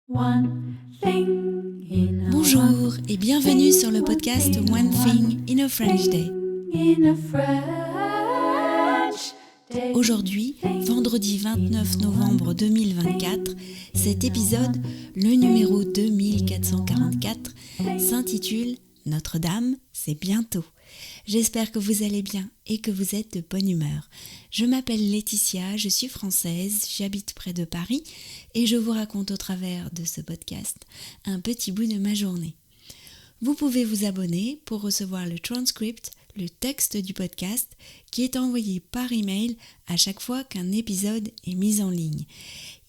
Bonjour et bienvenue sur le podcast One Thing in a French Day. Aujourd'hui, vendredi 29 novembre 2024, cet épisode, le numéro 2444, s'intitule « Notre-Dame, c'est bientôt ». J'espère que vous allez bien et que vous êtes de bonne humeur. Je m'appelle Laetitia, je suis française, j'habite près de Paris et je vous raconte au travers de ce podcast un petit bout de ma journée. Vous pouvez vous abonner pour recevoir le transcript, le texte du podcast qui est envoyé par email à chaque fois qu'un épisode est mis en ligne.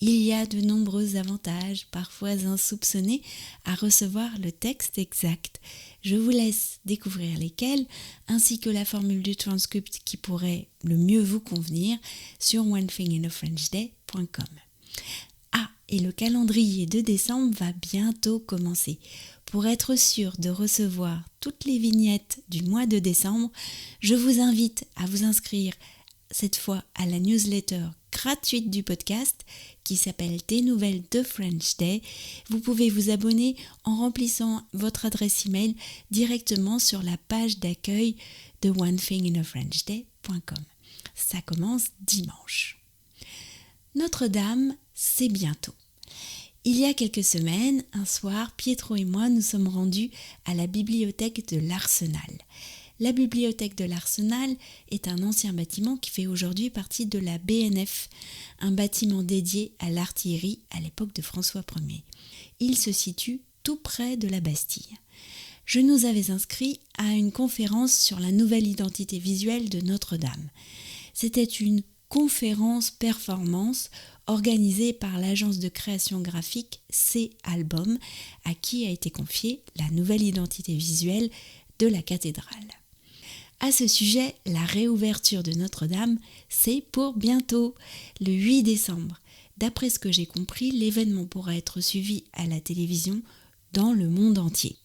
Il y a de nombreux avantages, parfois insoupçonnés, à recevoir le texte exact. Je vous laisse découvrir lesquels, ainsi que la formule du transcript qui pourrait le mieux vous convenir sur onethinginafrenchday.com. Ah, et le calendrier de décembre va bientôt commencer. Pour être sûr de recevoir toutes les vignettes du mois de décembre, je vous invite à vous inscrire cette fois à la newsletter gratuite du podcast qui s'appelle Tes nouvelles de French Day. Vous pouvez vous abonner en remplissant votre adresse email directement sur la page d'accueil de onethinginafrenchday.com. Ça commence dimanche. Notre-Dame, c'est bientôt. Il y a quelques semaines, un soir, Pietro et moi nous sommes rendus à la bibliothèque de l'Arsenal. La bibliothèque de l'Arsenal est un ancien bâtiment qui fait aujourd'hui partie de la BNF, un bâtiment dédié à l'artillerie à l'époque de François Ier. Il se situe tout près de la Bastille. Je nous avais inscrits à une conférence sur la nouvelle identité visuelle de Notre-Dame. C'était une conférence performance organisée par l'agence de création graphique C-Album, à qui a été confiée la nouvelle identité visuelle de la cathédrale. À ce sujet, la réouverture de Notre-Dame, c'est pour bientôt, le 8 décembre. D'après ce que j'ai compris, l'événement pourra être suivi à la télévision dans le monde entier.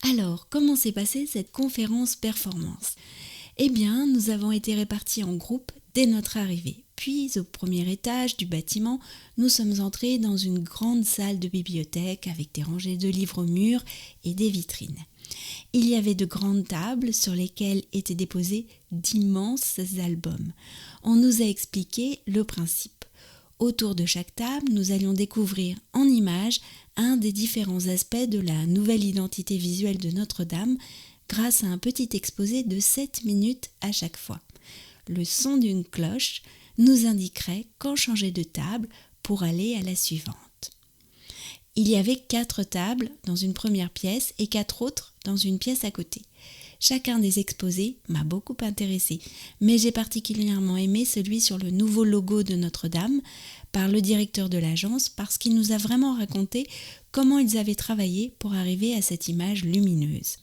Alors, comment s'est passée cette conférence performance ? Eh bien, nous avons été répartis en groupes dès notre arrivée. Puis, au premier étage du bâtiment, nous sommes entrés dans une grande salle de bibliothèque avec des rangées de livres au mur et des vitrines. Il y avait de grandes tables sur lesquelles étaient déposés d'immenses albums. On nous a expliqué le principe. Autour de chaque table, nous allions découvrir en images un des différents aspects de la nouvelle identité visuelle de Notre-Dame grâce à un petit exposé de 7 minutes à chaque fois. Le son d'une cloche nous indiquerait quand changer de table pour aller à la suivante. Il y avait 4 tables dans une première pièce et 4 autres dans une pièce à côté. Chacun des exposés m'a beaucoup intéressée, mais j'ai particulièrement aimé celui sur le nouveau logo de Notre-Dame par le directeur de l'agence parce qu'il nous a vraiment raconté comment ils avaient travaillé pour arriver à cette image lumineuse.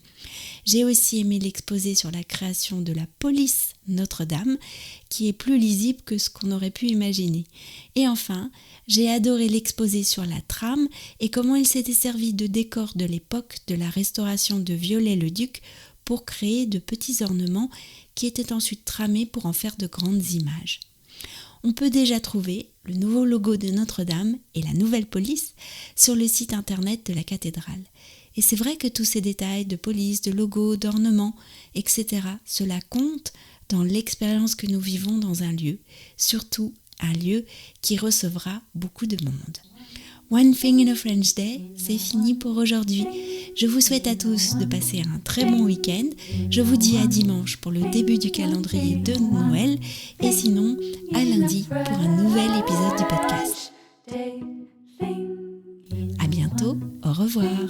J'ai aussi aimé l'exposé sur la création de la police Notre-Dame, qui est plus lisible que ce qu'on aurait pu imaginer. Et enfin, j'ai adoré l'exposé sur la trame et comment il s'était servi de décor de l'époque de la restauration de Viollet-le-Duc pour créer de petits ornements qui étaient ensuite tramés pour en faire de grandes images. On peut déjà trouver le nouveau logo de Notre-Dame et la nouvelle police sur le site internet de la cathédrale. Et c'est vrai que tous ces détails de police, de logo, d'ornements, etc., cela compte dans l'expérience que nous vivons dans un lieu, surtout un lieu qui recevra beaucoup de monde. One Thing in a French Day, c'est fini pour aujourd'hui. Je vous souhaite à tous de passer un très bon week-end. Je vous dis à dimanche pour le début du calendrier de Noël et sinon à lundi pour un nouvel épisode du podcast. À bientôt, au revoir.